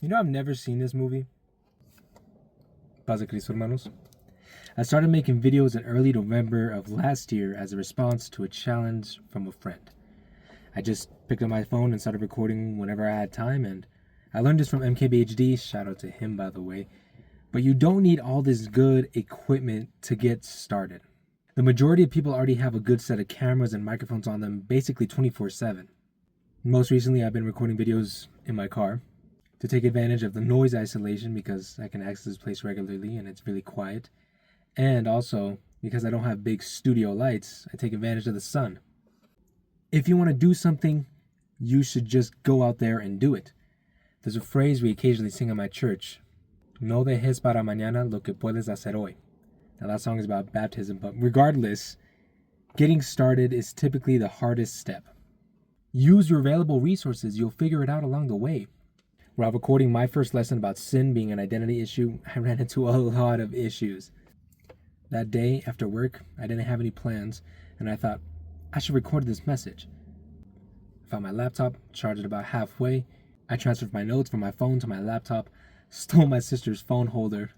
You know, I've never seen this movie. Paz de Cristo, hermanos. I started making videos in early November of last year as a response to a challenge from a friend. I just picked up my phone and started recording whenever I had time, and I learned this from MKBHD, shout out to him by the way. But you don't need all this good equipment to get started. The majority of people already have a good set of cameras and microphones on them basically 24/7. Most recently, I've been recording videos in my car to take advantage of the noise isolation because I can access this place regularly and it's really quiet. And also, because I don't have big studio lights, I take advantage of the sun. If you want to do something, you should just go out there and do it. There's a phrase we occasionally sing at my church. No dejes para mañana lo que puedes hacer hoy. Now that song is about baptism, but regardless, getting started is typically the hardest step. Use your available resources, you'll figure it out along the way. While recording my first lesson about sin being an identity issue, I ran into a lot of issues. That day, after work, I didn't have any plans, and I thought, I should record this message. I found my laptop, charged it about halfway. I transferred my notes from my phone to my laptop, stole my sister's phone holder,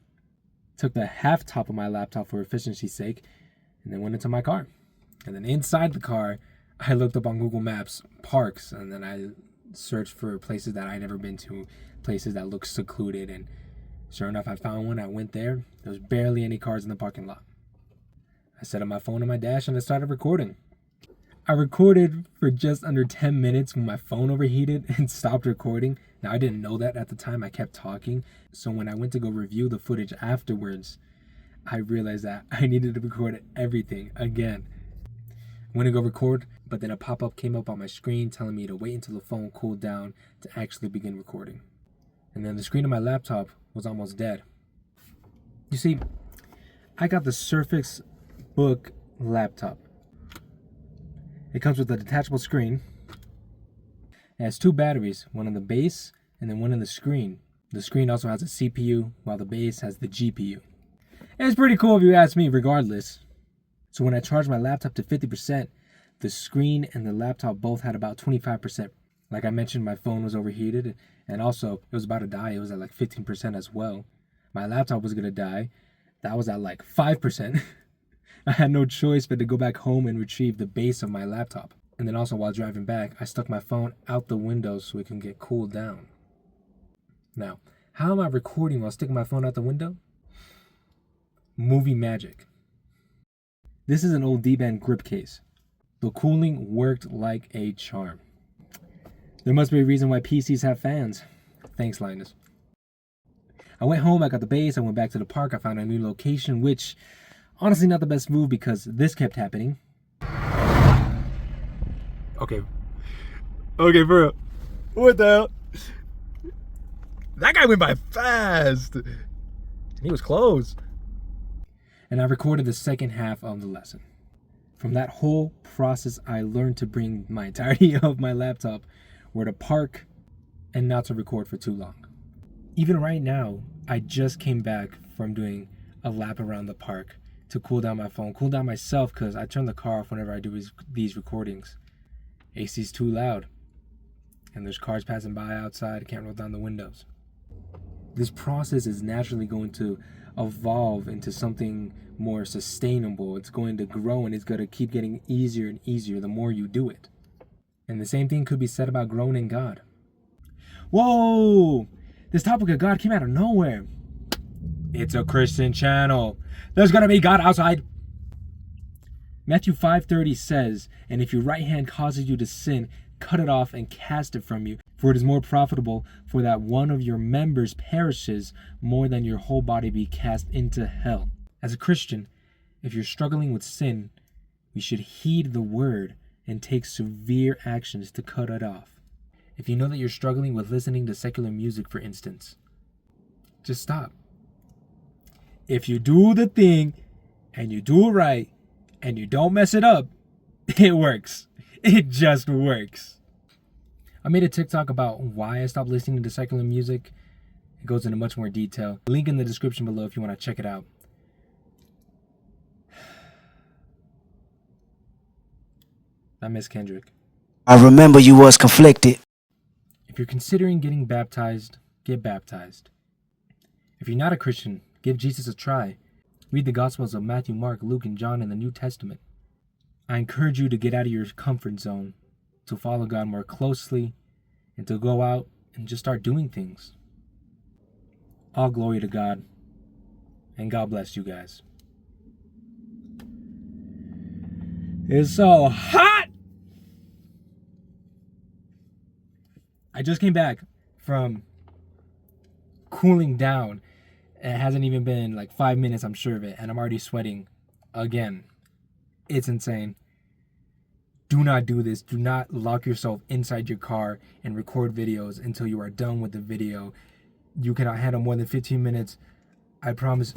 took the half top of my laptop for efficiency's sake, and then went into my car. And then inside the car, I looked up on Google Maps parks, and then I searched for places that I'd never been to, places that looked secluded, and sure enough, I found one. I went there. There was barely any cars in the parking lot. I set up my phone on my dash and I started recording. I recorded for just under 10 minutes when my phone overheated and stopped recording. Now, I didn't know that at the time. I kept talking. So when I went to go review the footage afterwards, I realized that I needed to record everything again. I went to go record, but then a pop-up came up on my screen telling me to wait until the phone cooled down to actually begin recording. And then the screen of my laptop was almost dead. You see, I got the Surface Book laptop. It comes with a detachable screen. It has two batteries, one on the base and then one on the screen. The screen also has a CPU, while the base has the GPU. And it's pretty cool if you ask me, regardless. So when I charged my laptop to 50%, the screen and the laptop both had about 25%. Like I mentioned, my phone was overheated, and also it was about to die. It was at like 15% as well. My laptop was gonna die. That was at like 5%. I had no choice but to go back home and retrieve the base of my laptop. And then also while driving back, I stuck my phone out the window so it can get cooled down. Now, how am I recording while sticking my phone out the window? Movie magic. This is an old D-band grip case. The cooling worked like a charm. There must be a reason why PCs have fans. Thanks, Linus. I went home, I got the base, I went back to the park, I found a new location, which honestly not the best move because this kept happening. Okay, bro. What the hell? That guy went by fast. He was close. And I recorded the second half of the lesson. From that whole process, I learned to bring my entirety of my laptop where to park and not to record for too long. Even right now, I just came back from doing a lap around the park to cool down my phone, cool down myself, because I turn the car off whenever I do these recordings. AC's too loud, and there's cars passing by outside. I can't roll down the windows. This process is naturally going to evolve into something more sustainable. It's going to grow, and it's going to keep getting easier and easier the more you do it. And the same thing could be said about growing in God. Whoa! This topic of God came out of nowhere. It's a Christian channel. There's gonna be God outside. Matthew 5:30 says, and if your right hand causes you to sin, cut it off and cast it from you. For it is more profitable for that one of your members perishes more than your whole body be cast into hell. As a Christian, if you're struggling with sin, we should heed the word and take severe actions to cut it off. If you know that you're struggling with listening to secular music, for instance, just stop. If you do the thing and you do it right and you don't mess it up, it works. It just works. I made a TikTok about why I stopped listening to secular music. It goes into much more detail. Link in the description below if you want to check it out. I miss Kendrick. I remember you was conflicted. If you're considering getting baptized, get baptized. If you're not a Christian, give Jesus a try. Read the Gospels of Matthew, Mark, Luke, and John in the New Testament. I encourage you to get out of your comfort zone, to follow God more closely, and to go out and just start doing things. All glory to God, and God bless you guys. It's so hot! I just came back from cooling down. It hasn't even been like 5 minutes, I'm sure of it, and I'm already sweating again. It's insane. Do not do this. Do not lock yourself inside your car and record videos until you are done with the video. You cannot handle more than 15 minutes. I promise.